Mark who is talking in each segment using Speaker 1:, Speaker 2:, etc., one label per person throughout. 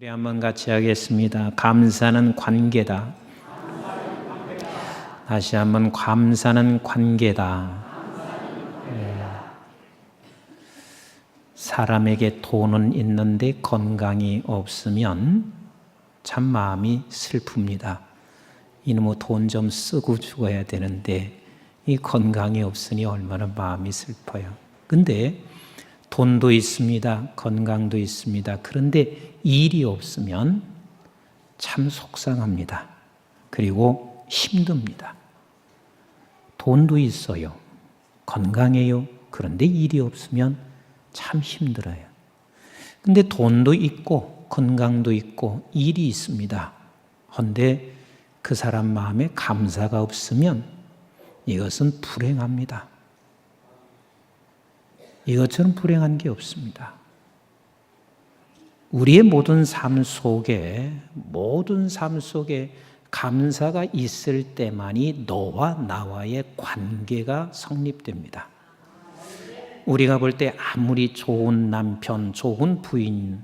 Speaker 1: 우리 한번 같이 하겠습니다. 감사는 관계다. 다시 한번 감사는 관계다. 사람에게 돈은 있는데 건강이 없으면 참 마음이 슬픕니다. 이놈의 돈 좀 쓰고 죽어야 되는데 이 건강이 없으니 얼마나 마음이 슬퍼요. 근데 돈도 있습니다. 건강도 있습니다. 그런데 일이 없으면 참 속상합니다. 그리고 힘듭니다. 돈도 있어요. 건강해요. 그런데 일이 없으면 참 힘들어요. 근데 돈도 있고 건강도 있고 일이 있습니다. 그런데 그 사람 마음에 감사가 없으면 이것은 불행합니다. 이것처럼 불행한 게 없습니다. 우리의 모든 삶 속에 감사가 있을 때만이 너와 나와의 관계가 성립됩니다. 우리가 볼 때 아무리 좋은 남편, 좋은 부인,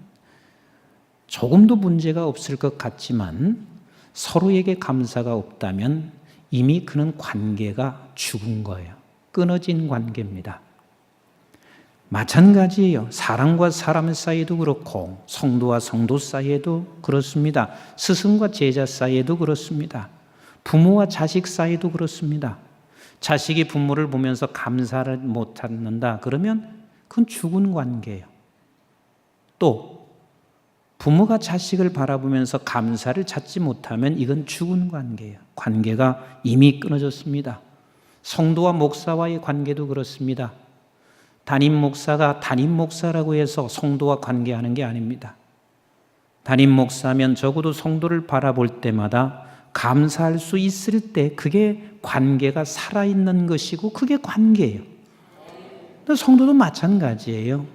Speaker 1: 조금도 문제가 없을 것 같지만 서로에게 감사가 없다면 이미 그는 관계가 죽은 거예요. 끊어진 관계입니다. 마찬가지예요. 사람과 사람 사이에도 그렇고 성도와 성도 사이에도 그렇습니다. 스승과 제자 사이에도 그렇습니다. 부모와 자식 사이에도 그렇습니다. 자식이 부모를 보면서 감사를 못 찾는다 그러면 그건 죽은 관계예요. 또 부모가 자식을 바라보면서 감사를 찾지 못하면 이건 죽은 관계예요. 관계가 이미 끊어졌습니다. 성도와 목사와의 관계도 그렇습니다. 담임 목사가 담임 목사라고 해서 성도와 관계하는 게 아닙니다. 담임 목사면 적어도 성도를 바라볼 때마다 감사할 수 있을 때 그게 관계가 살아있는 것이고 그게 관계예요. 성도도 마찬가지예요.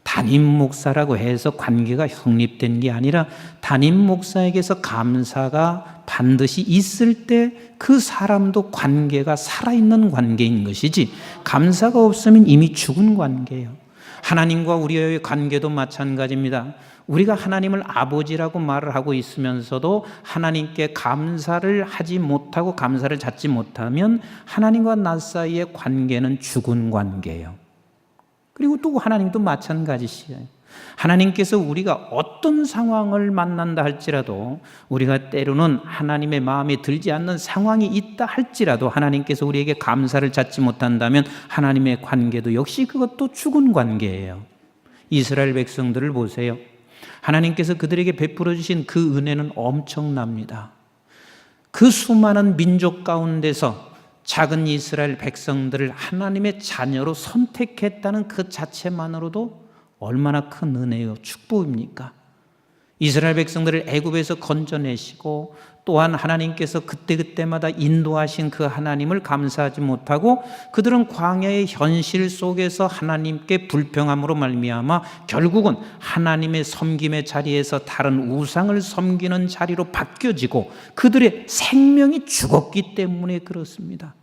Speaker 1: 담임 목사라고 해서 관계가 성립된 게 아니라 담임 목사에게서 감사가 반드시 있을 때 그 사람도 관계가 살아있는 관계인 것이지 감사가 없으면 이미 죽은 관계예요. 하나님과 우리의 관계도 마찬가지입니다. 우리가 하나님을 아버지라고 말을 하고 있으면서도 하나님께 감사를 하지 못하고 감사를 찾지 못하면 하나님과 나 사이의 관계는 죽은 관계예요. 그리고 또 하나님도 마찬가지시에요. 하나님께서 우리가 어떤 상황을 만난다 할지라도 우리가 때로는 하나님의 마음에 들지 않는 상황이 있다 할지라도 하나님께서 우리에게 감사를 찾지 못한다면 하나님의 관계도 역시 그것도 죽은 관계예요. 이스라엘 백성들을 보세요. 하나님께서 그들에게 베풀어 주신 그 은혜는 엄청납니다. 그 수많은 민족 가운데서 작은 이스라엘 백성들을 하나님의 자녀로 선택했다는 그 자체만으로도 얼마나 큰 은혜요 축복입니까? 이스라엘 백성들을 애굽에서 건져내시고 또한 하나님께서 그때그때마다 인도하신 그 하나님을 감사하지 못하고 그들은 광야의 현실 속에서 하나님께 불평함으로 말미암아 결국은 하나님의 섬김의 자리에서 다른 우상을 섬기는 자리로 바뀌어지고 그들의 생명이 죽었기 때문에 그렇습니다.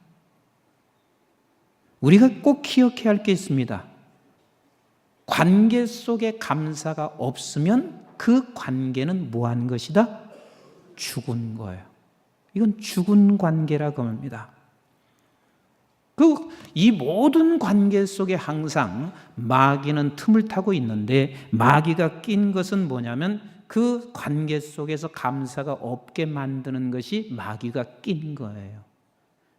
Speaker 1: 우리가 꼭 기억해야 할 게 있습니다. 관계 속에 감사가 없으면 그 관계는 뭐한 것이다? 죽은 거예요. 이건 죽은 관계라고 합니다. 이 모든 관계 속에 항상 마귀는 틈을 타고 있는데 마귀가 낀 것은 뭐냐면 그 관계 속에서 감사가 없게 만드는 것이 마귀가 낀 거예요.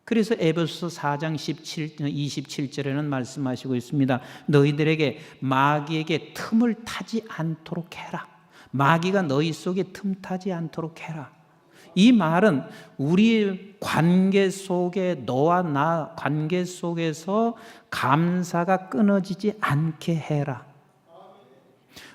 Speaker 1: 그래서 에베소서 4장 27절에는 말씀하시고 있습니다. 너희들에게 마귀에게 틈을 타지 않도록 해라. 마귀가 너희 속에 틈 타지 않도록 해라. 이 말은 우리 관계 속에 너와 나 관계 속에서 감사가 끊어지지 않게 해라.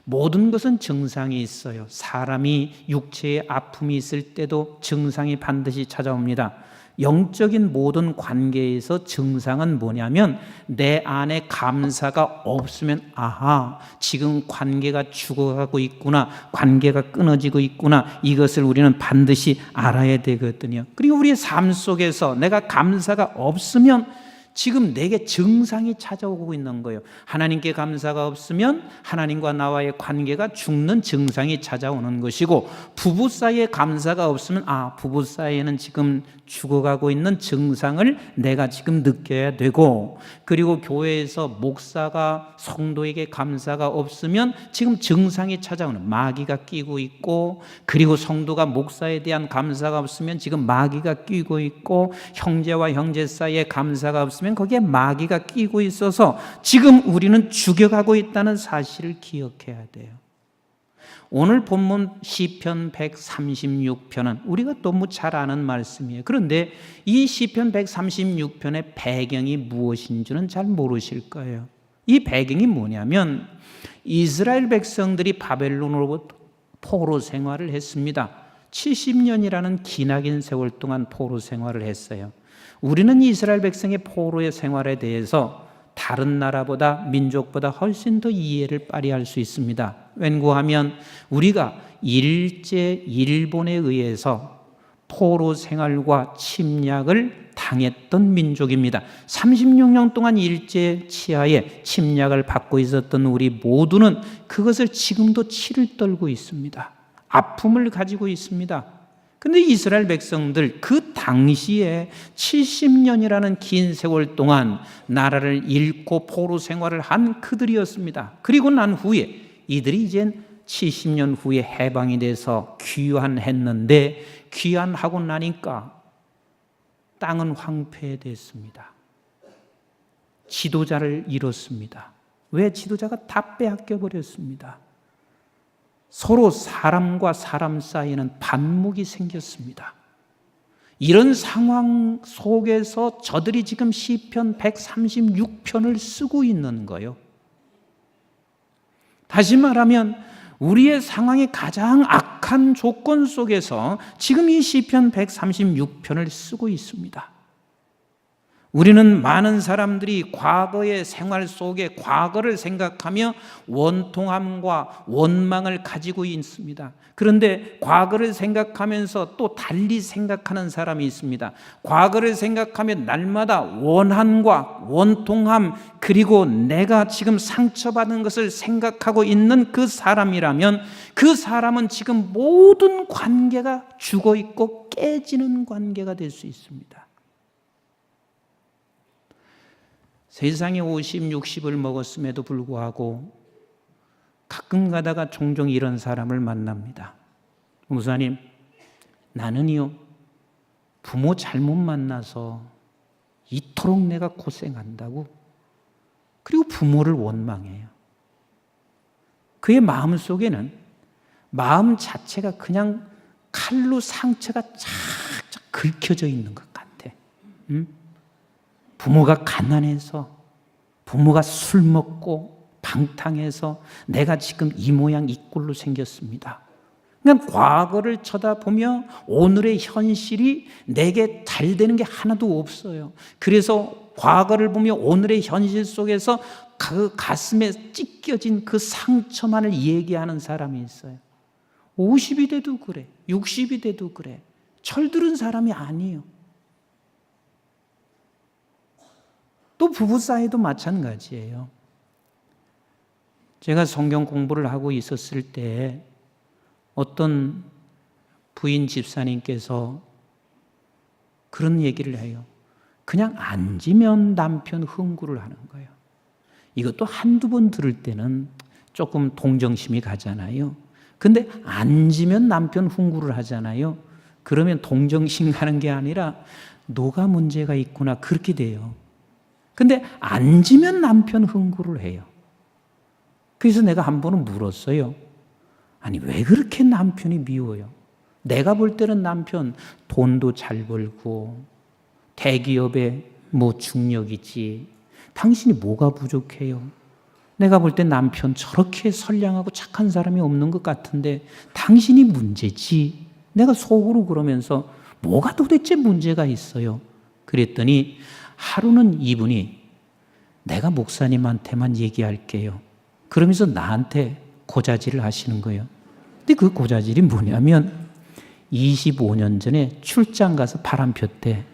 Speaker 1: 모든 것은 증상이 있어요. 사람이 육체에 아픔이 있을 때도 증상이 반드시 찾아옵니다. 영적인 모든 관계에서 증상은 뭐냐면 내 안에 감사가 없으면 아하, 지금 관계가 죽어가고 있구나, 관계가 끊어지고 있구나, 이것을 우리는 반드시 알아야 되거든요. 그리고 우리의 삶 속에서 내가 감사가 없으면 지금 내게 증상이 찾아오고 있는 거예요. 하나님께 감사가 없으면 하나님과 나와의 관계가 죽는 증상이 찾아오는 것이고, 부부 사이에 감사가 없으면 부부 사이에는 지금 죽어가고 있는 증상을 내가 지금 느껴야 되고, 그리고 교회에서 목사가 성도에게 감사가 없으면 지금 증상이 찾아오는, 마귀가 끼고 있고, 그리고 성도가 목사에 대한 감사가 없으면 지금 마귀가 끼고 있고, 형제와 형제 사이에 감사가 없으면 거기에 마귀가 끼고 있어서 지금 우리는 죽여가고 있다는 사실을 기억해야 돼요. 오늘 본문 시편 136편은 우리가 너무 잘 아는 말씀이에요. 그런데 이 시편 136편의 배경이 무엇인 줄은 잘 모르실 거예요. 이 배경이 뭐냐면, 이스라엘 백성들이 바벨론으로부터 포로 생활을 했습니다. 70년이라는 기나긴 세월 동안 포로 생활을 했어요. 우리는 이스라엘 백성의 포로의 생활에 대해서 다른 나라보다, 민족보다 훨씬 더 이해를 발휘할 수 있습니다. 왠고하면 우리가 일제 일본에 의해서 포로 생활과 침략을 당했던 민족입니다. 36년 동안 일제 치하에 침략을 받고 있었던 우리 모두는 그것을 지금도 치를 떨고 있습니다. 아픔을 가지고 있습니다. 근데 이스라엘 백성들 그 당시에 70년이라는 긴 세월 동안 나라를 잃고 포로 생활을 한 그들이었습니다. 그리고 난 후에 이들이 이젠 70년 후에 해방이 돼서 귀환했는데, 귀환하고 나니까 땅은 황폐됐습니다. 지도자를 잃었습니다. 왜? 지도자가 다 빼앗겨 버렸습니다. 서로 사람과 사람 사이에는 반목이 생겼습니다. 이런 상황 속에서 저들이 지금 시편 136편을 쓰고 있는 거예요. 다시 말하면 우리의 상황이 가장 악한 조건 속에서 지금 이 시편 136편을 쓰고 있습니다. 우리는 많은 사람들이 과거의 생활 속에 과거를 생각하며 원통함과 원망을 가지고 있습니다. 그런데 과거를 생각하면서 또 달리 생각하는 사람이 있습니다. 과거를 생각하면 날마다 원한과 원통함, 그리고 내가 지금 상처받은 것을 생각하고 있는 그 사람이라면, 그 사람은 지금 모든 관계가 죽어 있고 깨지는 관계가 될 수 있습니다. 세상에 50, 60을 먹었음에도 불구하고 가끔 가다가 종종 이런 사람을 만납니다. 목사님, 나는요 부모 잘못 만나서 이토록 내가 고생한다고, 그리고 부모를 원망해요. 그의 마음 속에는, 마음 자체가 그냥 칼로 상처가 착착 긁혀져 있는 것 같아. 부모가 가난해서, 부모가 술 먹고 방탕해서 내가 지금 이 모양 이 꼴로 생겼습니다. 그러니까 과거를 쳐다보며 오늘의 현실이 내게 잘 되는 게 하나도 없어요. 그래서 과거를 보며 오늘의 현실 속에서 그 가슴에 찢겨진 그 상처만을 얘기하는 사람이 있어요. 50이 돼도 그래, 60이 돼도 그래. 철들은 사람이 아니에요. 또 부부 사이도 마찬가지예요. 제가 성경 공부를 하고 있었을 때 어떤 부인 집사님께서 그런 얘기를 해요. 그냥 앉으면 남편 흥구를 하는 거예요. 이것도 한두 번 들을 때는 조금 동정심이 가잖아요. 근데 앉으면 남편 흥구를 하잖아요. 그러면 동정심 가는 게 아니라 너가 문제가 있구나, 그렇게 돼요. 근데 앉으면 남편 흥구를 해요. 그래서 내가 한 번은 물었어요. 아니, 왜 그렇게 남편이 미워요? 내가 볼 때는 남편 돈도 잘 벌고 대기업에 뭐 중력이지, 당신이 뭐가 부족해요? 내가 볼 때 남편 저렇게 선량하고 착한 사람이 없는 것 같은데 당신이 문제지. 내가 속으로 그러면서 뭐가 도대체 문제가 있어요? 그랬더니 하루는 이분이 내가 목사님한테만 얘기할게요, 그러면서 나한테 고자질을 하시는 거예요. 근데 그 고자질이 뭐냐면 25년 전에 출장 가서 바람 폈대.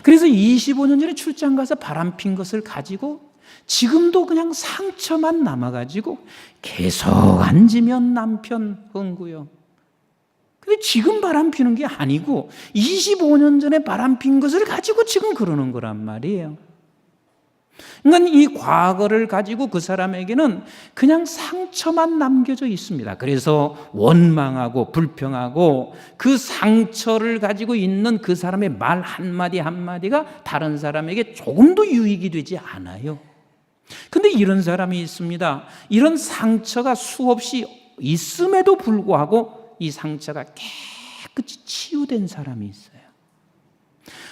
Speaker 1: 그래서 25년 전에 출장 가서 바람핀 것을 가지고 지금도 그냥 상처만 남아가지고 계속 앉으면 남편 흥구요. 근데 지금 바람피는 게 아니고 25년 전에 바람핀 것을 가지고 지금 그러는 거란 말이에요. 그러니까 이 과거를 가지고 그 사람에게는 그냥 상처만 남겨져 있습니다. 그래서 원망하고 불평하고 그 상처를 가지고 있는 그 사람의 말 한마디 한마디가 다른 사람에게 조금도 유익이 되지 않아요. 근데 이런 사람이 있습니다. 이런 상처가 수없이 있음에도 불구하고 이 상처가 깨끗이 치유된 사람이 있어요.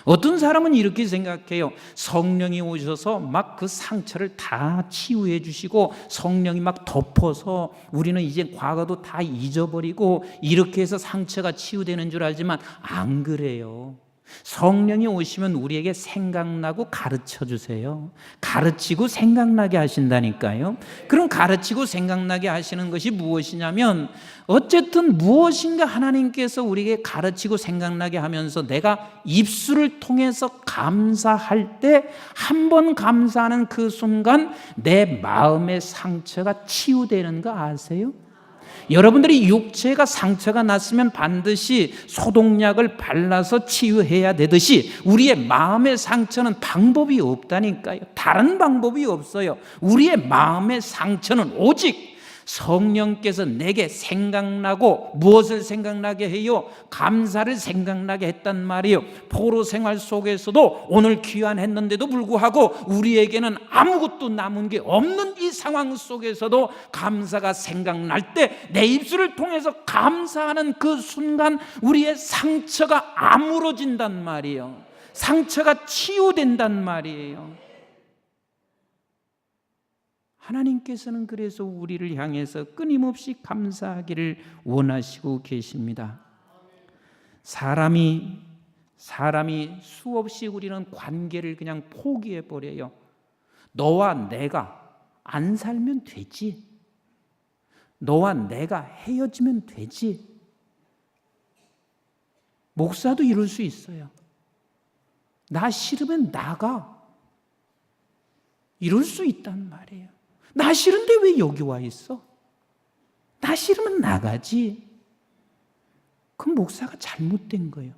Speaker 1: 어떤 사람은 이렇게 생각해요. 성령이 오셔서 막 그 상처를 다 치유해 주시고 성령이 막 덮어서 우리는 이제 과거도 다 잊어버리고 이렇게 해서 상처가 치유되는 줄 알지만 안 그래요. 성령이 오시면 우리에게 생각나고 가르쳐 주세요. 가르치고 생각나게 하신다니까요. 그럼 가르치고 생각나게 하시는 것이 무엇이냐면 어쨌든 무엇인가 하나님께서 우리에게 가르치고 생각나게 하면서 내가 입술을 통해서 감사할 때 한 번 감사하는 그 순간 내 마음의 상처가 치유되는 거 아세요? 여러분들이 육체가 상처가 났으면 반드시 소독약을 발라서 치유해야 되듯이 우리의 마음의 상처는 방법이 없다니까요. 다른 방법이 없어요. 우리의 마음의 상처는 오직 성령께서 내게 생각나고 무엇을 생각나게 해요? 감사를 생각나게 했단 말이에요. 포로 생활 속에서도 오늘 귀환했는데도 불구하고 우리에게는 아무것도 남은 게 없는 이 상황 속에서도 감사가 생각날 때 내 입술을 통해서 감사하는 그 순간 우리의 상처가 아물어진단 말이에요. 상처가 치유된단 말이에요. 하나님께서는 그래서 우리를 향해서 끊임없이 감사하기를 원하시고 계십니다. 사람이 수없이 우리는 관계를 그냥 포기해 버려요. 너와 내가 안 살면 되지. 너와 내가 헤어지면 되지. 목사도 이럴 수 있어요. 나 싫으면 나가. 이럴 수 있단 말이에요. 나 싫은데 왜 여기 와 있어? 나 싫으면 나가지. 그럼 목사가 잘못된 거예요.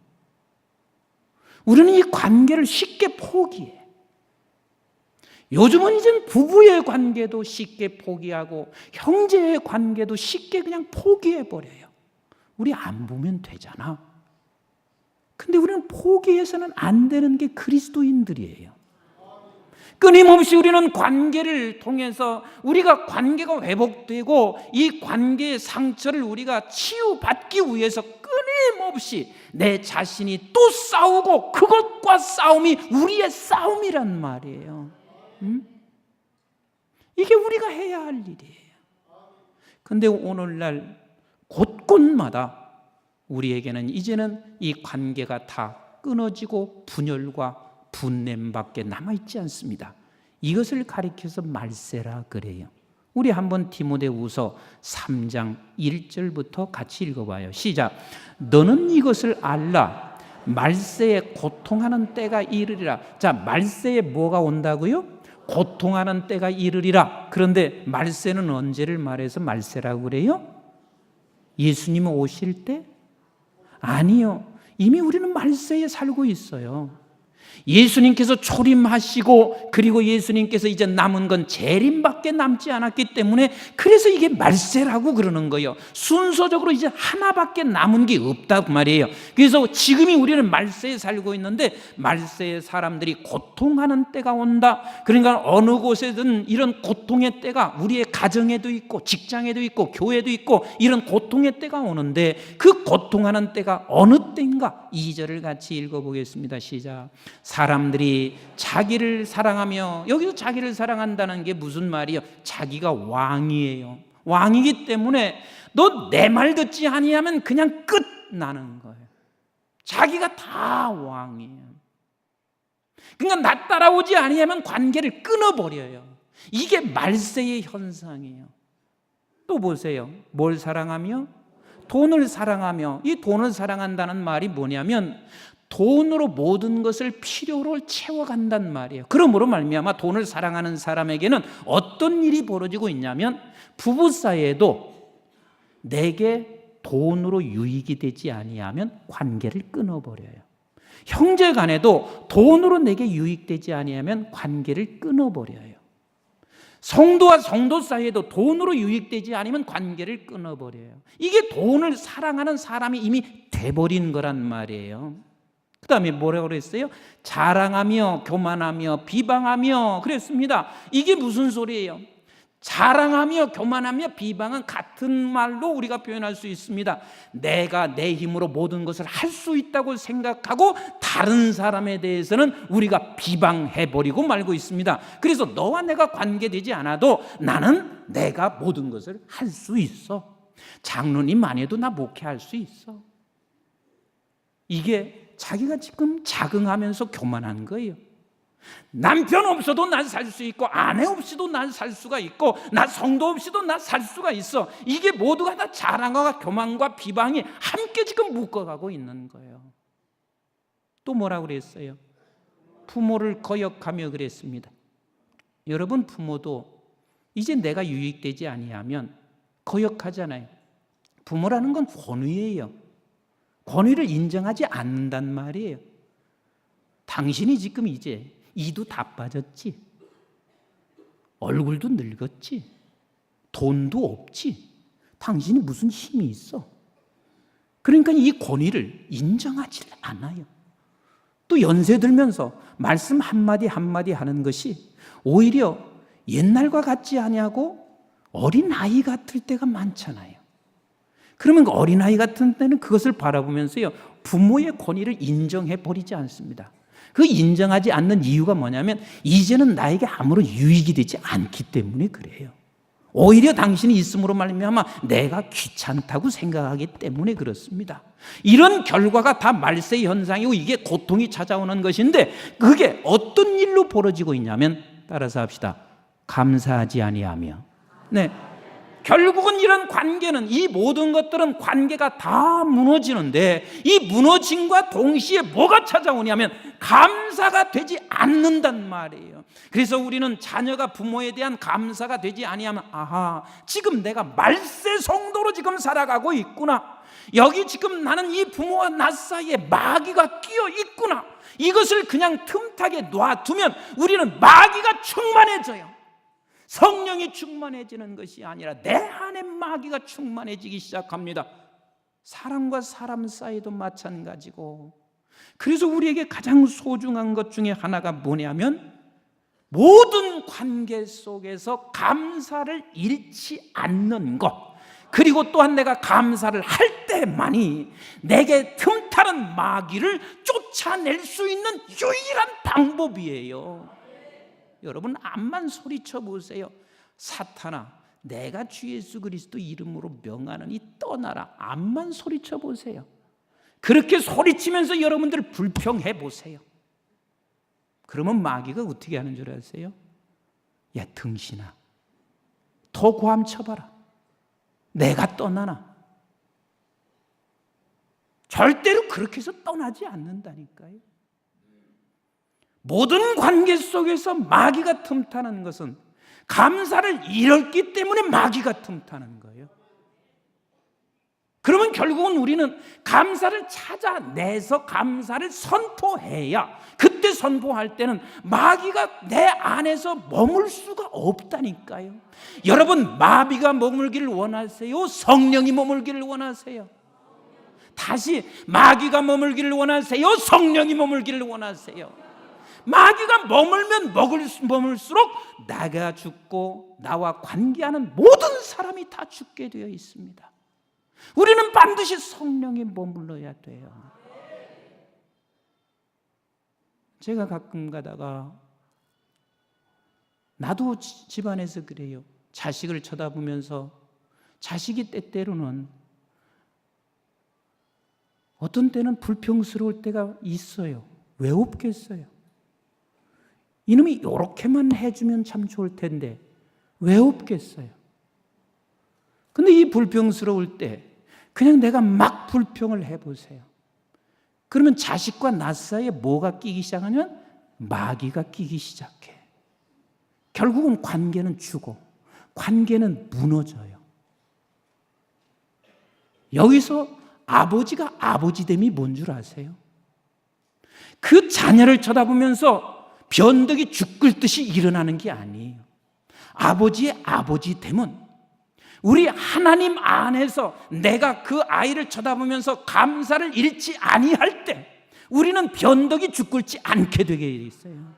Speaker 1: 우리는 이 관계를 쉽게 포기해. 요즘은 이제 부부의 관계도 쉽게 포기하고 형제의 관계도 쉽게 그냥 포기해버려요. 우리 안 보면 되잖아. 근데 우리는 포기해서는 안 되는 게 그리스도인들이에요. 끊임없이 우리는 관계를 통해서 우리가 관계가 회복되고 이 관계의 상처를 우리가 치유받기 위해서 끊임없이 내 자신이 또 싸우고 그것과 싸움이 우리의 싸움이란 말이에요. 이게 우리가 해야 할 일이에요. 그런데 오늘날 곳곳마다 우리에게는 이제는 이 관계가 다 끊어지고 분열과 분냄밖에 남아있지 않습니다. 이것을 가리켜서 말세라 그래요. 우리 한번 디모데후서 3장 1절부터 같이 읽어봐요. 시작. 너는 이것을 알라. 말세에 고통하는 때가 이르리라. 자, 말세에 뭐가 온다고요? 고통하는 때가 이르리라. 그런데 말세는 언제를 말해서 말세라고 그래요? 예수님 오실 때? 아니요. 이미 우리는 말세에 살고 있어요. 예수님께서 초림하시고 그리고 예수님께서 이제 남은 건 재림밖에 남지 않았기 때문에 그래서 이게 말세라고 그러는 거예요. 순서적으로 이제 하나밖에 남은 게 없다고 말이에요. 그래서 지금이 우리는 말세에 살고 있는데 말세에 사람들이 고통하는 때가 온다. 그러니까 어느 곳에든 이런 고통의 때가 우리의 가정에도 있고 직장에도 있고 교회도 있고 이런 고통의 때가 오는데 그 고통하는 때가 어느 때인가? 2절을 같이 읽어보겠습니다. 시작. 사람들이 자기를 사랑하며, 여기서 자기를 사랑한다는 게 무슨 말이에요? 자기가 왕이에요. 왕이기 때문에 너 내 말 듣지 아니하면 그냥 끝나는 거예요. 자기가 다 왕이에요. 그러니까 나 따라오지 아니하면 관계를 끊어버려요. 이게 말세의 현상이에요. 또 보세요. 뭘 사랑하며? 돈을 사랑하며. 이 돈을 사랑한다는 말이 뭐냐면 돈으로 모든 것을 필요로 채워간단 말이에요. 그러므로 말미암아 돈을 사랑하는 사람에게는 어떤 일이 벌어지고 있냐면 부부 사이에도 내게 돈으로 유익이 되지 아니하면 관계를 끊어버려요. 형제 간에도 돈으로 내게 유익되지 아니하면 관계를 끊어버려요. 성도와 성도 사이에도 돈으로 유익되지 않으면 관계를 끊어버려요. 이게 돈을 사랑하는 사람이 이미 돼버린 거란 말이에요. 그 다음에 뭐라고 그랬어요? 자랑하며 교만하며 비방하며 그랬습니다. 이게 무슨 소리예요? 자랑하며 교만하며 비방은 같은 말로 우리가 표현할 수 있습니다. 내가 내 힘으로 모든 것을 할 수 있다고 생각하고 다른 사람에 대해서는 우리가 비방해버리고 말고 있습니다. 그래서 너와 내가 관계되지 않아도 나는 내가 모든 것을 할 수 있어. 장로님 안 해도 나 목회할 수 있어. 이게 자기가 지금 자긍하면서 교만한 거예요. 남편 없어도 난 살 수 있고 아내 없이도 난 살 수가 있고 나 성도 없이도 난 살 수가 있어. 이게 모두가 다 자랑과 교만과 비방이 함께 지금 묶어가고 있는 거예요. 또 뭐라고 그랬어요? 부모를 거역하며 그랬습니다. 여러분 부모도 이제 내가 유익되지 아니하면 거역하잖아요. 부모라는 건 권위예요. 권위를 인정하지 않는단 말이에요. 당신이 지금 이제 이도 다 빠졌지, 얼굴도 늙었지, 돈도 없지, 당신이 무슨 힘이 있어? 그러니까 이 권위를 인정하지 않아요. 또 연세 들면서 말씀 한마디 한마디 하는 것이 오히려 옛날과 같지 아니하고 어린아이 같을 때가 많잖아요. 그러면 그 어린아이 같은 때는 그것을 바라보면서요, 부모의 권위를 인정해 버리지 않습니다. 그 인정하지 않는 이유가 뭐냐면 이제는 나에게 아무런 유익이 되지 않기 때문에 그래요. 오히려 당신이 있음으로 말미암아 내가 귀찮다고 생각하기 때문에 그렇습니다. 이런 결과가 다 말세 현상이고 이게 고통이 찾아오는 것인데 그게 어떤 일로 벌어지고 있냐면 따라서 합시다. 감사하지 아니하며. 네. 결국은 이런 관계는 이 모든 것들은 관계가 다 무너지는데 이 무너짐과 동시에 뭐가 찾아오냐면 감사가 되지 않는단 말이에요. 그래서 우리는 자녀가 부모에 대한 감사가 되지 아니하면 아하, 지금 내가 말세 성도로 지금 살아가고 있구나. 여기 지금 나는 이 부모와 나 사이에 마귀가 끼어 있구나. 이것을 그냥 틈타게 놔두면 우리는 마귀가 충만해져요. 성령이 충만해지는 것이 아니라 내 안에 마귀가 충만해지기 시작합니다. 사람과 사람 사이도 마찬가지고. 그래서 우리에게 가장 소중한 것 중에 하나가 뭐냐면 모든 관계 속에서 감사를 잃지 않는 것, 그리고 또한 내가 감사를 할 때만이 내게 틈타는 마귀를 쫓아낼 수 있는 유일한 방법이에요. 여러분 암만 소리쳐 보세요. 사탄아, 내가 주 예수 그리스도 이름으로 명하노니 떠나라. 암만 소리쳐 보세요. 그렇게 소리치면서 여러분들 불평해 보세요. 그러면 마귀가 어떻게 하는 줄 아세요? 야 등신아, 더 고함 쳐봐라. 내가 떠나나? 절대로 그렇게 해서 떠나지 않는다니까요. 모든 관계 속에서 마귀가 틈타는 것은 감사를 잃었기 때문에 마귀가 틈타는 거예요. 그러면 결국은 우리는 감사를 찾아내서 감사를 선포해야, 그때 선포할 때는 마귀가 내 안에서 머물 수가 없다니까요. 여러분 마귀가 머물기를 원하세요? 성령이 머물기를 원하세요? 다시, 마귀가 머물기를 원하세요? 성령이 머물기를 원하세요? 마귀가 머물면 머물수록 나가 죽고 나와 관계하는 모든 사람이 다 죽게 되어 있습니다. 우리는 반드시 성령이 머물러야 돼요. 제가 가끔 가다가 나도 집안에서 그래요. 자식을 쳐다보면서 자식이 때때로는 어떤 때는 불평스러울 때가 있어요. 왜 없겠어요? 이놈이 이렇게만 해주면 참 좋을 텐데 왜 없겠어요? 근데 이 불평스러울 때 그냥 내가 막 불평을 해보세요. 그러면 자식과 나 사이에 뭐가 끼기 시작하냐면 마귀가 끼기 시작해. 결국은 관계는 죽어. 관계는 무너져요. 여기서 아버지가 아버지됨이 뭔 줄 아세요? 그 자녀를 쳐다보면서 변덕이 죽을 듯이 일어나는 게 아니에요. 아버지의 아버지됨은 우리 하나님 안에서 내가 그 아이를 쳐다보면서 감사를 잃지 아니할 때 우리는 변덕이 죽을지 않게 되게 있어요.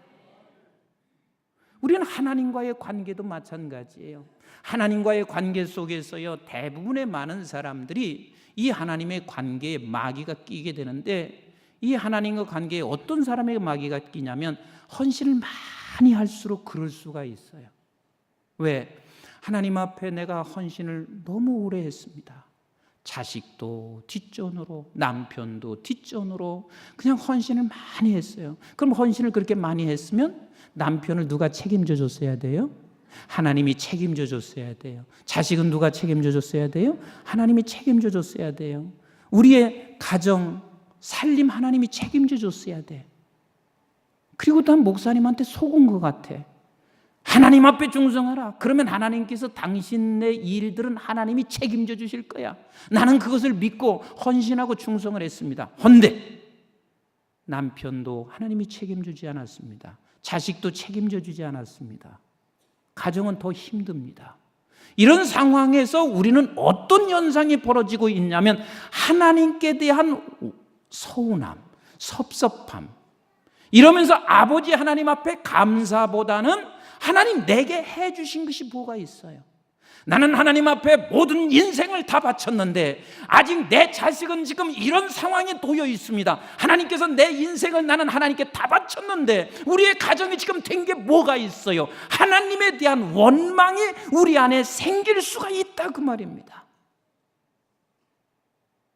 Speaker 1: 우리는 하나님과의 관계도 마찬가지예요. 하나님과의 관계 속에서요, 대부분의 많은 사람들이 이 하나님의 관계에 마귀가 끼게 되는데, 이 하나님과 관계에 어떤 사람에게 마귀가 끼냐면 헌신을 많이 할수록 그럴 수가 있어요. 왜? 하나님 앞에 내가 헌신을 너무 오래 했습니다. 자식도 뒷전으로, 남편도 뒷전으로 그냥 헌신을 많이 했어요. 그럼 헌신을 그렇게 많이 했으면 남편을 누가 책임져 줬어야 돼요? 하나님이 책임져 줬어야 돼요. 자식은 누가 책임져 줬어야 돼요? 하나님이 책임져 줬어야 돼요. 우리의 가정, 살림 하나님이 책임져 줬어야 돼. 그리고 난 목사님한테 속은 것 같아. 하나님 앞에 충성하라. 그러면 하나님께서 당신의 일들은 하나님이 책임져 주실 거야. 나는 그것을 믿고 헌신하고 충성을 했습니다. 헌데 남편도 하나님이 책임지지 않았습니다. 자식도 책임져 주지 않았습니다. 가정은 더 힘듭니다. 이런 상황에서 우리는 어떤 현상이 벌어지고 있냐면 하나님께 대한 서운함, 섭섭함, 이러면서 아버지 하나님 앞에 감사보다는 하나님 내게 해주신 것이 뭐가 있어요? 나는 하나님 앞에 모든 인생을 다 바쳤는데 아직 내 자식은 지금 이런 상황에 놓여 있습니다. 하나님께서 내 인생을 나는 하나님께 다 바쳤는데 우리의 가정이 지금 된 게 뭐가 있어요? 하나님에 대한 원망이 우리 안에 생길 수가 있다, 그 말입니다.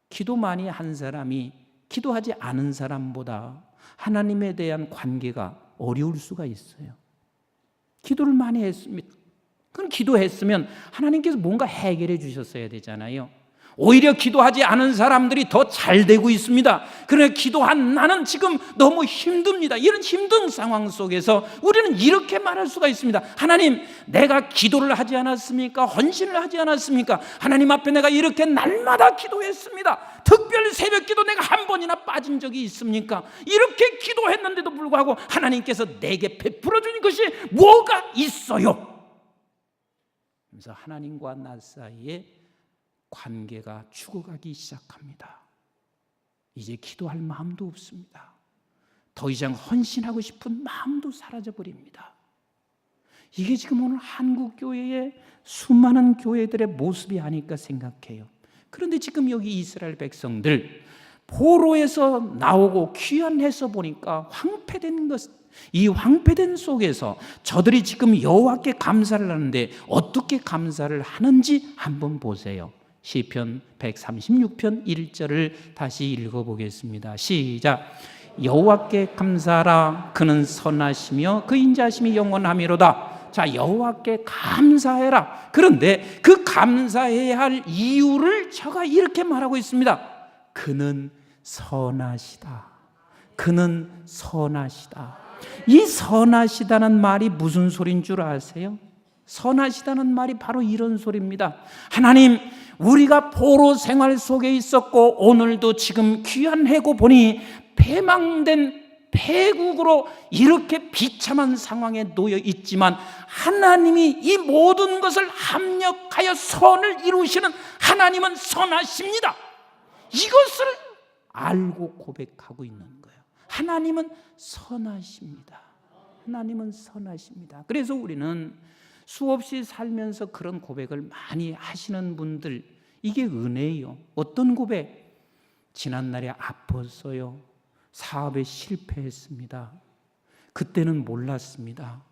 Speaker 1: 기도 많이 한 사람이 기도하지 않은 사람보다 하나님에 대한 관계가 어려울 수가 있어요. 기도를 많이 했습니다. 그럼 기도했으면 하나님께서 뭔가 해결해 주셨어야 되잖아요. 오히려 기도하지 않은 사람들이 더 잘 되고 있습니다. 그러나 기도한 나는 지금 너무 힘듭니다. 이런 힘든 상황 속에서 우리는 이렇게 말할 수가 있습니다. 하나님, 내가 기도를 하지 않았습니까? 헌신을 하지 않았습니까? 하나님 앞에 내가 이렇게 날마다 기도했습니다. 특별히 새벽 기도 내가 한 번이나 빠진 적이 있습니까? 이렇게 기도했는데도 불구하고 하나님께서 내게 베풀어 주는 것이 뭐가 있어요? 그래서 하나님과 나 사이에 관계가 죽어가기 시작합니다. 이제 기도할 마음도 없습니다. 더 이상 헌신하고 싶은 마음도 사라져버립니다. 이게 지금 오늘 한국 교회의 수많은 교회들의 모습이 아닐까 생각해요. 그런데 지금 여기 이스라엘 백성들 포로에서 나오고 귀환해서 보니까 황폐된 것, 이 황폐된 속에서 저들이 지금 여호와께 감사를 하는데 어떻게 감사를 하는지 한번 보세요. 시편 136편 1절을 다시 읽어보겠습니다. 시작. 여호와께 감사하라. 그는 선하시며 그 인자하심이 영원하미로다. 자, 여호와께 감사해라. 그런데 그 감사해야 할 이유를 저가 이렇게 말하고 있습니다. 그는 선하시다. 그는 선하시다. 이 선하시다는 말이 무슨 소리인 줄 아세요? 선하시다는 말이 바로 이런 소리입니다. 하나님, 우리가 포로 생활 속에 있었고 오늘도 지금 귀환하고 보니 패망된 패국으로 이렇게 비참한 상황에 놓여 있지만 하나님이 이 모든 것을 합력하여 선을 이루시는 하나님은 선하십니다. 이것을 알고 고백하고 있는 거예요. 하나님은 선하십니다. 하나님은 선하십니다. 그래서 우리는 수없이 살면서 그런 고백을 많이 하시는 분들, 이게 은혜예요. 어떤 고백? 지난날에 아팠어요. 사업에 실패했습니다. 그때는 몰랐습니다.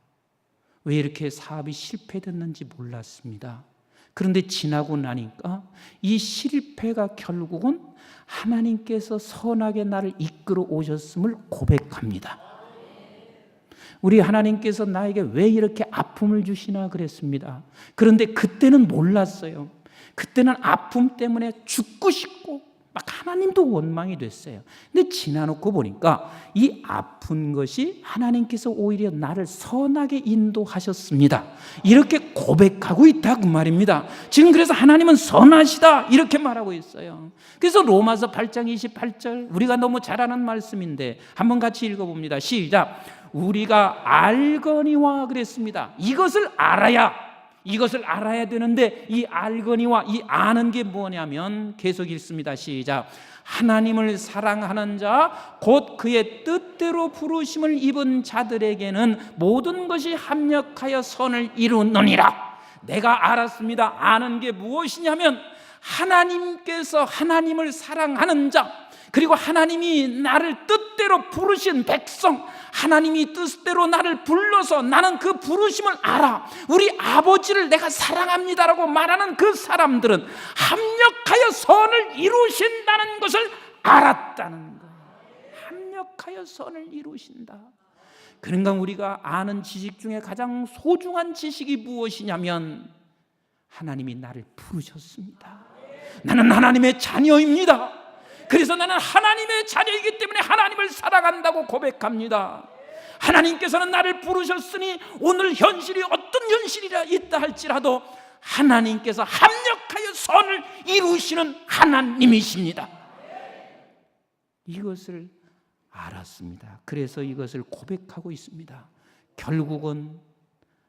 Speaker 1: 왜 이렇게 사업이 실패됐는지 몰랐습니다. 그런데 지나고 나니까 이 실패가 결국은 하나님께서 선하게 나를 이끌어 오셨음을 고백합니다. 우리 하나님께서 나에게 왜 이렇게 아픔을 주시나 그랬습니다. 그런데 그때는 몰랐어요. 그때는 아픔 때문에 죽고 싶고 막 하나님도 원망이 됐어요. 근데 지나놓고 보니까 이 아픈 것이 하나님께서 오히려 나를 선하게 인도하셨습니다. 이렇게 고백하고 있다 그 말입니다. 지금 그래서 하나님은 선하시다 이렇게 말하고 있어요. 그래서 로마서 8장 28절 우리가 너무 잘 아는 말씀인데 한번 같이 읽어봅니다. 시작. 우리가 알거니와 그랬습니다. 이것을 알아야 되는데 이 알거니와 이 아는 게 뭐냐면 계속 읽습니다. 시작. 하나님을 사랑하는 자 곧 그의 뜻대로 부르심을 입은 자들에게는 모든 것이 합력하여 선을 이루느니라. 내가 알았습니다. 아는 게 무엇이냐면 하나님께서 하나님을 사랑하는 자 그리고 하나님이 나를 뜻대로 부르신 백성 하나님이 뜻대로 나를 불러서 나는 그 부르심을 알아. 우리 아버지를 내가 사랑합니다라고 말하는 그 사람들은 합력하여 선을 이루신다는 것을 알았다는 거예요. 합력하여 선을 이루신다. 그러니까 우리가 아는 지식 중에 가장 소중한 지식이 무엇이냐면 하나님이 나를 부르셨습니다. 나는 하나님의 자녀입니다. 그래서 나는 하나님의 자녀이기 때문에 하나님을 사랑한다고 고백합니다. 하나님께서는 나를 부르셨으니 오늘 현실이 어떤 현실이라 있다 할지라도 하나님께서 합력하여 선을 이루시는 하나님이십니다. 이것을 알았습니다. 그래서 이것을 고백하고 있습니다. 결국은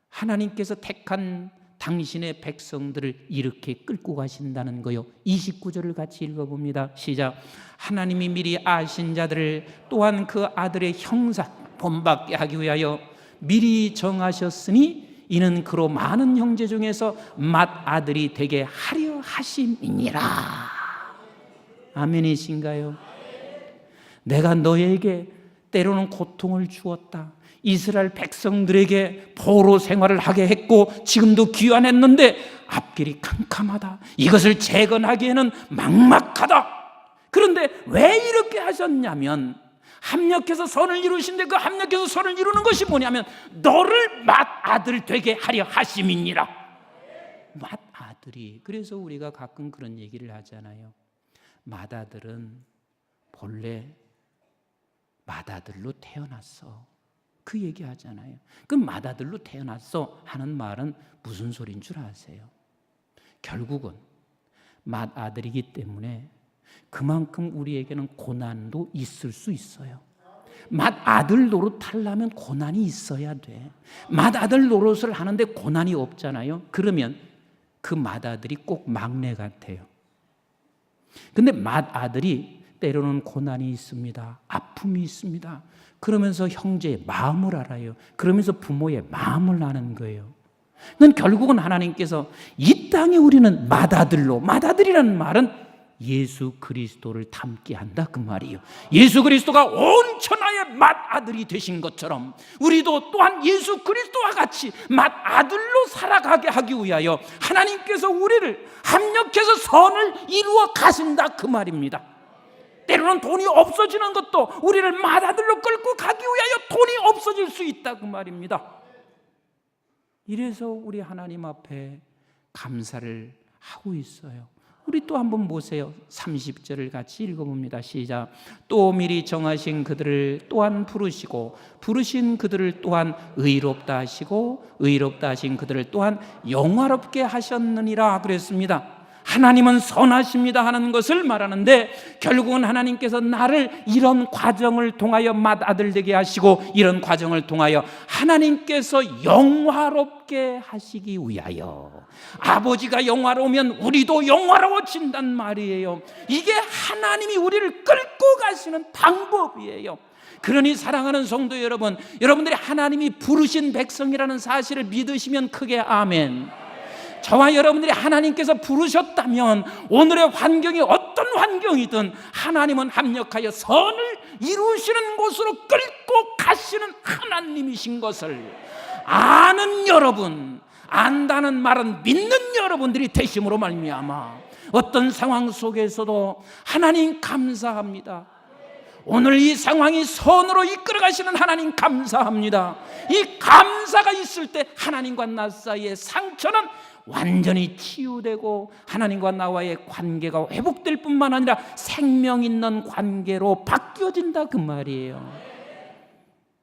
Speaker 1: 하나님께서 택한 당신의 백성들을 이렇게 끌고 가신다는 거요. 29절을 같이 읽어봅니다. 시작. 하나님이 미리 아신 자들을 또한 그 아들의 형상 본받게 하기 위하여 미리 정하셨으니 이는 그로 많은 형제 중에서 맏아들이 되게 하려 하심이니라. 아멘이신가요? 내가 너에게 때로는 고통을 주었다. 이스라엘 백성들에게 포로 생활을 하게 했고 지금도 귀환했는데 앞길이 캄캄하다. 이것을 재건하기에는 막막하다. 그런데 왜 이렇게 하셨냐면 합력해서 선을 이루신데 그 합력해서 선을 이루는 것이 뭐냐면 너를 맏아들 되게 하려 하심이니라. 맏아들이. 그래서 우리가 가끔 그런 얘기를 하잖아요. 맏아들은 본래 맏아들로 태어났어. 그 얘기 하잖아요. 그 맏아들로 태어났어 하는 말은 무슨 소리인 줄 아세요? 결국은 맏아들이기 때문에 그만큼 우리에게는 고난도 있을 수 있어요. 맏아들 노릇하려면 고난이 있어야 돼. 맏아들 노릇을 하는데 고난이 없잖아요. 그러면 그 맏아들이 꼭 막내 같아요. 근데 맏아들이 때로는 고난이 있습니다. 아픔이 있습니다. 그러면서 형제의 마음을 알아요. 그러면서 부모의 마음을 아는 거예요. 그건 결국은 하나님께서 이 땅에 우리는 맏아들로, 맏아들이라는 말은 예수 그리스도를 닮게 한다 그 말이에요. 예수 그리스도가 온 천하의 맏아들이 되신 것처럼 우리도 또한 예수 그리스도와 같이 맏아들로 살아가게 하기 위하여 하나님께서 우리를 합력해서 선을 이루어 가신다 그 말입니다. 때로는 돈이 없어지는 것도 우리를 맏아들로 끌고 가기 위하여 돈이 없어질 수 있다 그 말입니다. 이래서 우리 하나님 앞에 감사를 하고 있어요. 우리 또 한번 보세요. 30절을 같이 읽어봅니다. 시작. 또 미리 정하신 그들을 또한 부르시고 부르신 그들을 또한 의롭다 하시고 의롭다 하신 그들을 또한 영화롭게 하셨느니라 그랬습니다. 하나님은 선하십니다 하는 것을 말하는데 결국은 하나님께서 나를 이런 과정을 통하여 맏아들 되게 하시고 이런 과정을 통하여 하나님께서 영화롭게 하시기 위하여 아버지가 영화로우면 우리도 영화로워진단 말이에요. 이게 하나님이 우리를 끌고 가시는 방법이에요. 그러니 사랑하는 성도 여러분, 여러분들이 하나님이 부르신 백성이라는 사실을 믿으시면 크게 아멘. 저와 여러분들이 하나님께서 부르셨다면 오늘의 환경이 어떤 환경이든 하나님은 합력하여 선을 이루시는 곳으로 끌고 가시는 하나님이신 것을 아는 여러분, 안다는 말은 믿는 여러분들이 되심으로 말미암아 어떤 상황 속에서도 하나님 감사합니다. 오늘 이 상황이 선으로 이끌어 가시는 하나님 감사합니다. 이 감사가 있을 때 하나님과 나 사이의 상처는 완전히 치유되고 하나님과 나와의 관계가 회복될 뿐만 아니라 생명 있는 관계로 바뀌어진다 그 말이에요.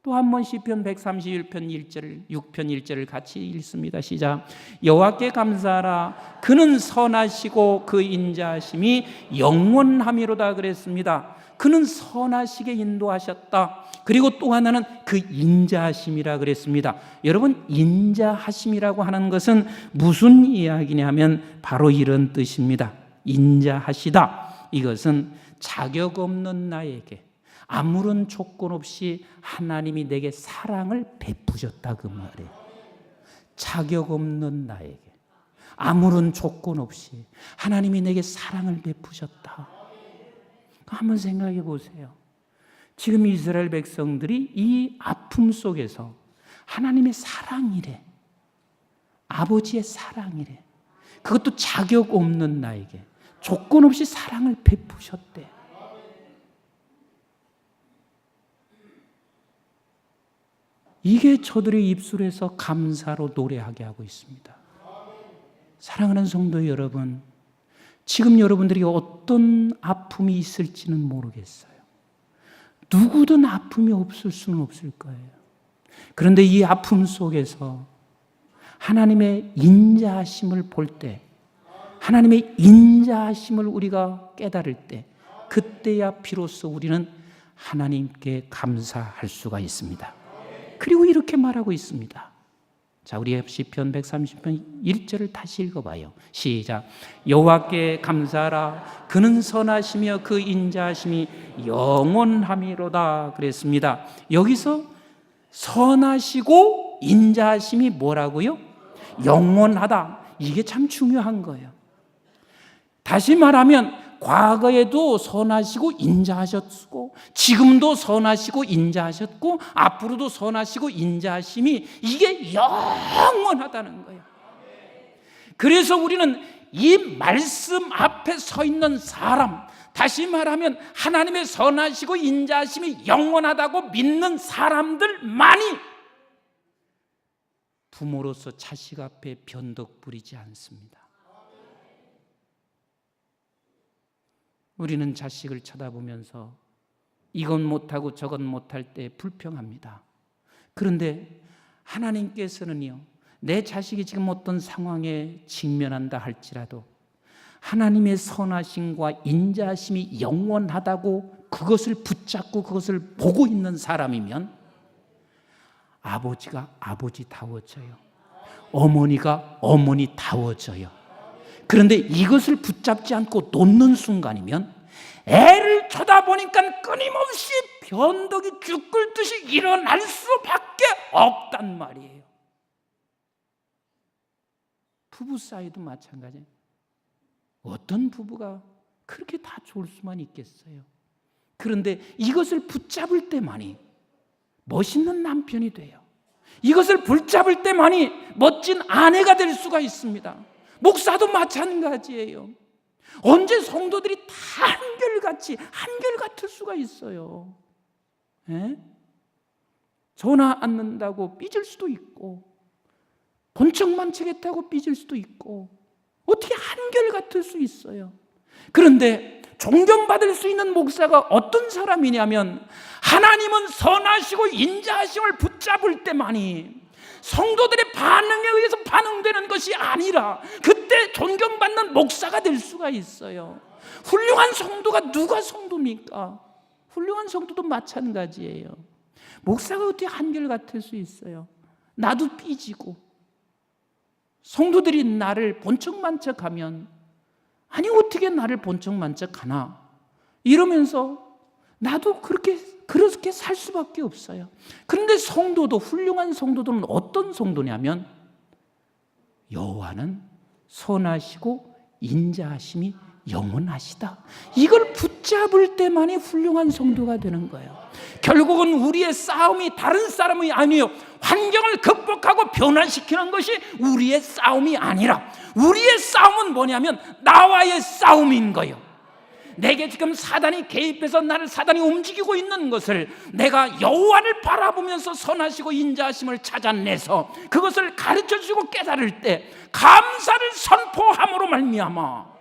Speaker 1: 또 한 번 시편 131편 1절 6편 1절을 같이 읽습니다. 시작. 여호와께 감사하라. 그는 선하시고 그 인자하심이 영원함이로다 그랬습니다. 그는 선하시게 인도하셨다. 그리고 또 하나는 그 인자하심이라 그랬습니다. 여러분, 인자하심이라고 하는 것은 무슨 이야기냐면 바로 이런 뜻입니다. 인자하시다. 이것은 자격 없는 나에게 아무런 조건 없이 하나님이 내게 사랑을 베푸셨다 그 말이에요. 자격 없는 나에게 아무런 조건 없이 하나님이 내게 사랑을 베푸셨다. 한번 생각해 보세요. 지금 이스라엘 백성들이 이 아픔 속에서 하나님의 사랑이래, 아버지의 사랑이래, 그것도 자격 없는 나에게 조건 없이 사랑을 베푸셨대. 이게 저들의 입술에서 감사로 노래하게 하고 있습니다. 사랑하는 성도 여러분, 지금 여러분들이 어떤 아픔이 있을지는 모르겠어요. 누구든 아픔이 없을 수는 없을 거예요. 그런데 이 아픔 속에서 하나님의 인자하심을 볼 때, 하나님의 인자하심을 우리가 깨달을 때, 그때야 비로소 우리는 하나님께 감사할 수가 있습니다. 그리고 이렇게 말하고 있습니다. 자, 우리 시편 130편 1절을 다시 읽어봐요. 시작. 여호와께 감사하라. 그는 선하시며 그 인자하심이 영원함이로다 그랬습니다. 여기서 선하시고 인자하심이 뭐라고요? 영원하다. 이게 참 중요한 거예요. 다시 말하면 과거에도 선하시고 인자하셨고 지금도 선하시고 인자하셨고 앞으로도 선하시고 인자하심이 이게 영원하다는 거예요. 그래서 우리는 이 말씀 앞에 서 있는 사람, 다시 말하면 하나님의 선하시고 인자하심이 영원하다고 믿는 사람들만이 부모로서 자식 앞에 변덕 부리지 않습니다. 우리는 자식을 쳐다보면서 이건 못하고 저건 못할 때 불평합니다. 그런데 하나님께서는요, 내 자식이 지금 어떤 상황에 직면한다 할지라도 하나님의 선하심과 인자하심이 영원하다고 그것을 붙잡고 그것을 보고 있는 사람이면 아버지가 아버지다워져요. 어머니가 어머니다워져요. 그런데 이것을 붙잡지 않고 놓는 순간이면 애를 쳐다보니까 끊임없이 변덕이 죽을 듯이 일어날 수밖에 없단 말이에요. 부부 사이도 마찬가지예요. 어떤 부부가 그렇게 다 좋을 수만 있겠어요. 그런데 이것을 붙잡을 때만이 멋있는 남편이 돼요. 이것을 붙잡을 때만이 멋진 아내가 될 수가 있습니다. 목사도 마찬가지예요. 언제 성도들이 다 한결같을 수가 있어요. 에? 전화 안 는다고 삐질 수도 있고 본청만치겠다고 삐질 수도 있고 어떻게 한결같을 수 있어요. 그런데 존경받을 수 있는 목사가 어떤 사람이냐면 하나님은 선하시고 인자하심을 붙잡을 때만이 성도들의 반응에 의해서 반응되는 것이 아니라 그때 존경받는 목사가 될 수가 있어요. 훌륭한 성도가 누가 성도입니까? 훌륭한 성도도 마찬가지예요. 목사가 어떻게 한결같을 수 있어요? 나도 삐지고 성도들이 나를 본척만척하면 아니 어떻게 나를 본척만척하나 이러면서 나도 그렇게 살 수밖에 없어요. 그런데 성도도 훌륭한 성도들은 어떤 성도냐면 여호와는 선하시고 인자하심이 영원하시다. 이걸 붙잡을 때만이 훌륭한 성도가 되는 거예요. 결국은 우리의 싸움이 다른 싸움이 아니에요. 환경을 극복하고 변화시키는 것이 우리의 싸움이 아니라 우리의 싸움은 뭐냐면 나와의 싸움인 거예요. 내게 지금 사단이 개입해서 나를 사단이 움직이고 있는 것을 내가 여호와를 바라보면서 선하시고 인자하심을 찾아내서 그것을 가르쳐주시고 깨달을 때 감사를 선포함으로 말미암아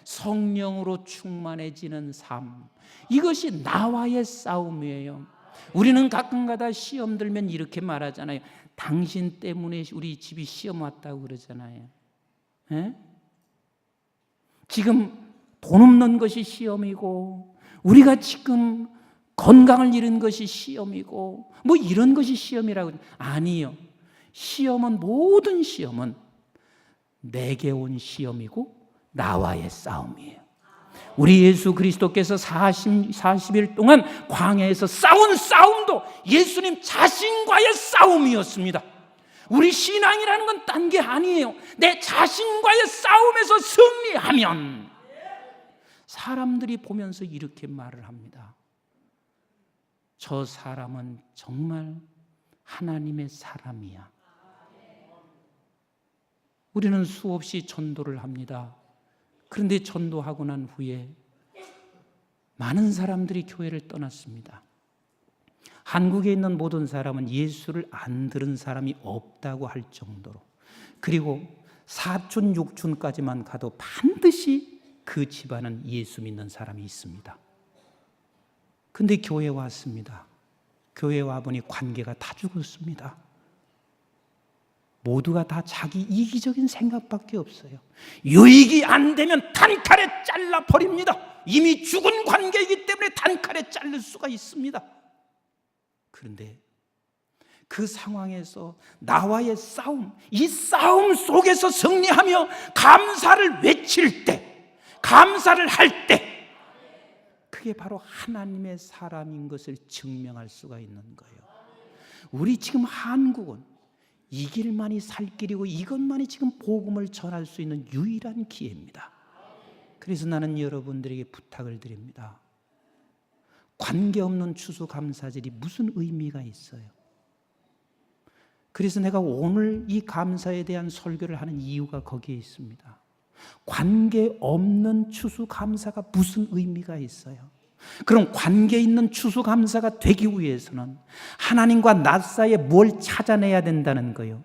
Speaker 1: 성령으로 충만해지는 삶, 이것이 나와의 싸움이에요. 우리는 가끔가다 시험 들면 이렇게 말하잖아요. 당신 때문에 우리 집이 시험 왔다고 그러잖아요. 에? 지금 돈 없는 것이 시험이고 우리가 지금 건강을 잃은 것이 시험이고 뭐 이런 것이 시험이라고. 아니요, 시험은, 모든 시험은 내게 온 시험이고 나와의 싸움이에요. 우리 예수 그리스도께서 40일 동안 광야에서 싸운 싸움도 예수님 자신과의 싸움이었습니다. 우리 신앙이라는 건 딴 게 아니에요. 내 자신과의 싸움에서 승리하면 사람들이 보면서 이렇게 말을 합니다. 저 사람은 정말 하나님의 사람이야. 우리는 수없이 전도를 합니다. 그런데 전도하고 난 후에 많은 사람들이 교회를 떠났습니다. 한국에 있는 모든 사람은 예수를 안 들은 사람이 없다고 할 정도로, 그리고 사촌 육촌까지만 가도 반드시 그 집안은 예수 믿는 사람이 있습니다. 근데 교회에 왔습니다. 교회에 와보니 관계가 다 죽었습니다. 모두가 다 자기 이기적인 생각밖에 없어요. 유익이 안 되면 단칼에 잘라버립니다. 이미 죽은 관계이기 때문에 단칼에 자를 수가 있습니다. 그런데 그 상황에서 나와의 싸움, 이 싸움 속에서 승리하며 감사를 외칠 때, 감사를 할 때, 그게 바로 하나님의 사람인 것을 증명할 수가 있는 거예요. 우리 지금 한국은 이 길만이 살 길이고 이것만이 지금 복음을 전할 수 있는 유일한 기회입니다. 그래서 나는 여러분들에게 부탁을 드립니다. 관계없는 추수감사절이 무슨 의미가 있어요? 그래서 내가 오늘 이 감사에 대한 설교를 하는 이유가 거기에 있습니다. 관계없는 추수감사가 무슨 의미가 있어요? 그럼 관계 있는 추수감사가 되기 위해서는 하나님과 나 사이에 뭘 찾아내야 된다는 거예요.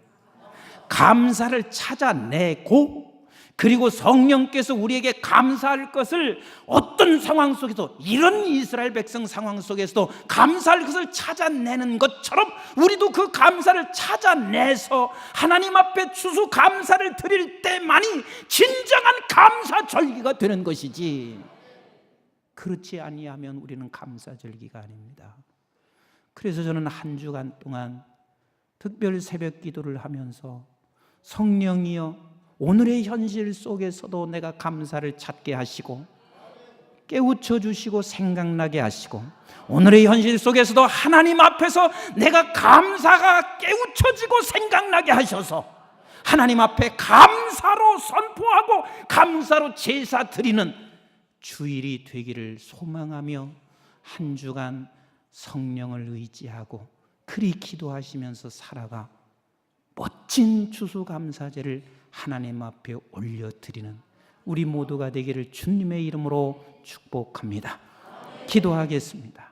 Speaker 1: 감사를 찾아내고, 그리고 성령께서 우리에게 감사할 것을 어떤 상황 속에서, 이런 이스라엘 백성 상황 속에서도 감사할 것을 찾아내는 것처럼 우리도 그 감사를 찾아내서 하나님 앞에 추수감사를 드릴 때만이 진정한 감사절기가 되는 것이지, 그렇지 아니하면 우리는 감사절기가 아닙니다. 그래서 저는 한 주간 동안 특별 새벽 기도를 하면서 성령이여, 오늘의 현실 속에서도 내가 감사를 찾게 하시고 깨우쳐 주시고 생각나게 하시고, 오늘의 현실 속에서도 하나님 앞에서 내가 감사가 깨우쳐지고 생각나게 하셔서 하나님 앞에 감사로 선포하고 감사로 제사 드리는 주일이 되기를 소망하며 한 주간 성령을 의지하고 그리 기도하시면서 살아가 멋진 추수감사제를 하나님 앞에 올려드리는 우리 모두가 되기를 주님의 이름으로 축복합니다. 기도하겠습니다.